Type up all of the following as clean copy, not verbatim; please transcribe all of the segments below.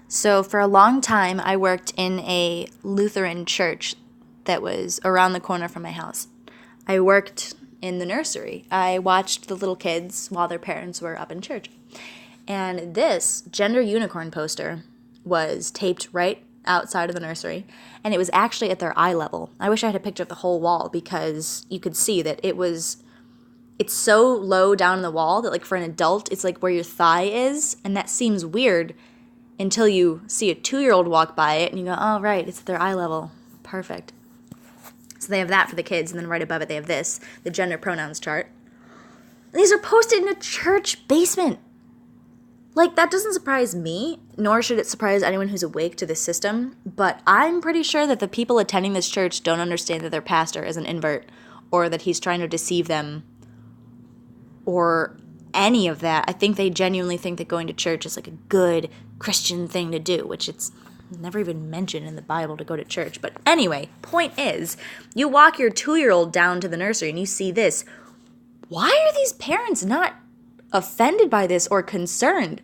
So for a long time, I worked in a Lutheran church that was around the corner from my house. I worked in the nursery. I watched the little kids while their parents were up in church. And this gender unicorn poster was taped right outside of the nursery, and it was actually at their eye level. I wish I had a picture of the whole wall because you could see that it's so low down in the wall that, like, for an adult, it's like where your thigh is, and that seems weird until you see a 2-year-old walk by it and you go, oh, right, it's at their eye level. Perfect. So they have that for the kids, and then right above it they have this, the gender pronouns chart. And these are posted in a church basement. Like, that doesn't surprise me, nor should it surprise anyone who's awake to this system, but I'm pretty sure that the people attending this church don't understand that their pastor is an invert, or that he's trying to deceive them, or any of that. I think they genuinely think that going to church is like a good Christian thing to do, which it's never even mentioned in the Bible to go to church. But anyway, point is, you walk your 2-year-old down to the nursery and you see this. Why are these parents not offended by this or concerned?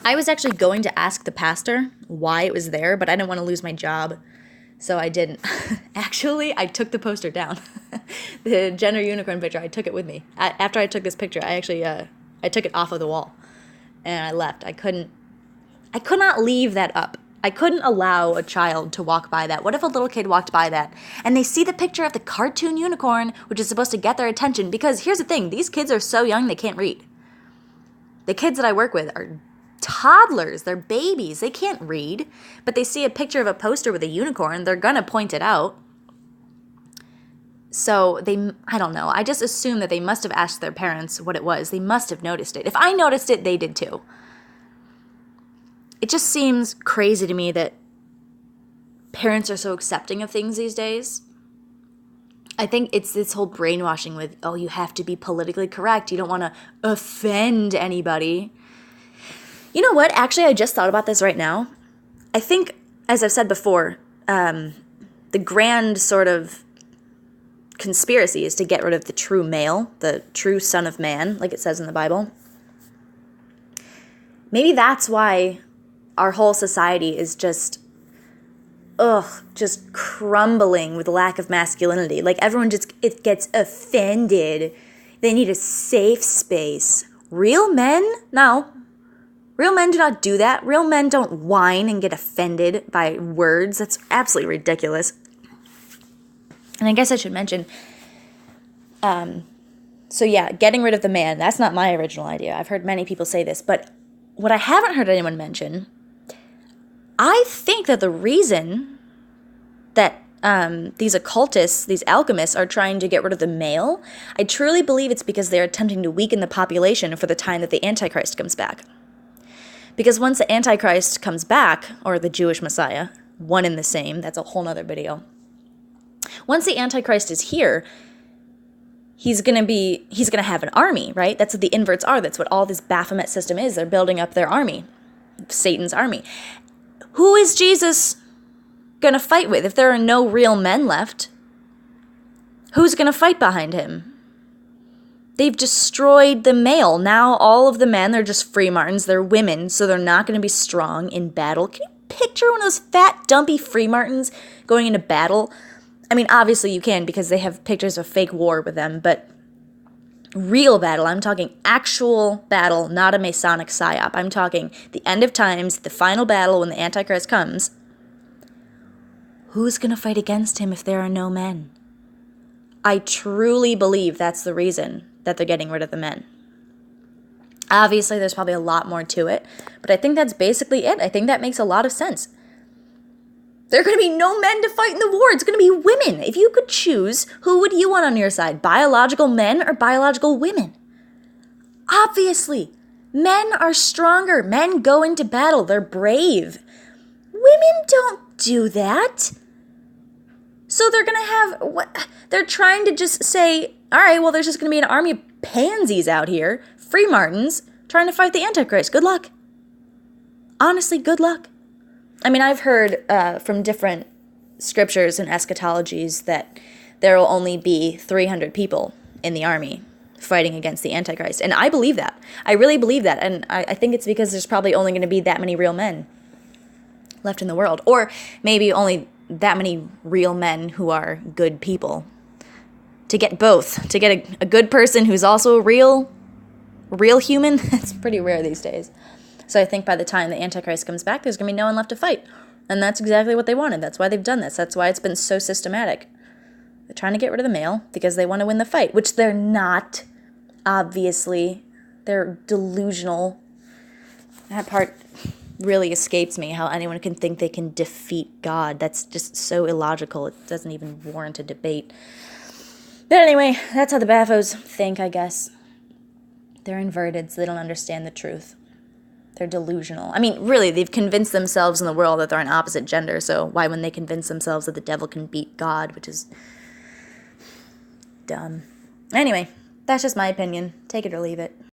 I was actually going to ask the pastor why it was there, but I didn't want to lose my job, so I didn't. Actually, I took the poster down. The gender unicorn picture, I took it with me. After I took this picture, I took it off of the wall, and I left. I could not leave that up. I couldn't allow a child to walk by that. What if a little kid walked by that and they see the picture of the cartoon unicorn, which is supposed to get their attention? Because here's the thing, these kids are so young they can't read. The kids that I work with are toddlers, they're babies, they can't read, but they see a picture of a poster with a unicorn, they're gonna point it out. So I don't know, I just assume that they must have asked their parents what it was. They must have noticed it. If I noticed it, they did too. It just seems crazy to me that parents are so accepting of things these days. I think it's this whole brainwashing with, oh, you have to be politically correct. You don't want to offend anybody. You know what? Actually, I just thought about this right now. I think, as I've said before, the grand sort of conspiracy is to get rid of the true male, the true son of man, like it says in the Bible. Maybe that's why our whole society is just crumbling with lack of masculinity. Like, everyone it gets offended. They need a safe space. Real men? No. Real men do not do that. Real men don't whine and get offended by words. That's absolutely ridiculous. And I guess I should mention, so yeah, getting rid of the man, that's not my original idea. I've heard many people say this, but what I haven't heard anyone mention, I think that the reason that these occultists, these alchemists, are trying to get rid of the male, I truly believe it's because they're attempting to weaken the population for the time that the Antichrist comes back. Because once the Antichrist comes back, or the Jewish Messiah, one and the same, that's a whole nother video. Once the Antichrist is here, he's gonna have an army, right? That's what the inverts are. That's what all this Baphomet system is. They're building up their army, Satan's army. Who is Jesus gonna fight with? If there are no real men left, who's gonna fight behind him? They've destroyed the male. Now all of the men, they're just free martins. They're women, so they're not gonna be strong in battle. Can you picture one of those fat, dumpy free martins going into battle? I mean, obviously you can, because they have pictures of fake war with them, but real battle, I'm talking actual battle, not a Masonic psyop. I'm talking the end of times, the final battle when the Antichrist comes. Who's going to fight against him if there are no men? I truly believe that's the reason that they're getting rid of the men. Obviously, there's probably a lot more to it, but I think that's basically it. I think that makes a lot of sense. There are going to be no men to fight in the war. It's going to be women. If you could choose, who would you want on your side? Biological men or biological women? Obviously, men are stronger. Men go into battle. They're brave. Women don't do that. So they're going to have what? They're trying to just say, all right, well, there's just going to be an army of pansies out here, free martins, trying to fight the Antichrist. Good luck. Honestly, good luck. I mean, I've heard from different scriptures and eschatologies that there will only be 300 people in the army fighting against the Antichrist. And I believe that. I really believe that. And I think it's because there's probably only going to be that many real men left in the world. Or maybe only that many real men who are good people. To get both. To get a good person who's also a real human, it's pretty rare these days. So I think by the time the Antichrist comes back, there's going to be no one left to fight. And that's exactly what they wanted. That's why they've done this. That's why it's been so systematic. They're trying to get rid of the male because they want to win the fight, which they're not, obviously. They're delusional. That part really escapes me, how anyone can think they can defeat God. That's just so illogical. It doesn't even warrant a debate. But anyway, that's how the Baphos think, I guess. They're inverted, so they don't understand the truth. They're delusional. I mean, really, they've convinced themselves in the world that they're an opposite gender, so why wouldn't they convince themselves that the devil can beat God, which is dumb. Anyway, that's just my opinion. Take it or leave it.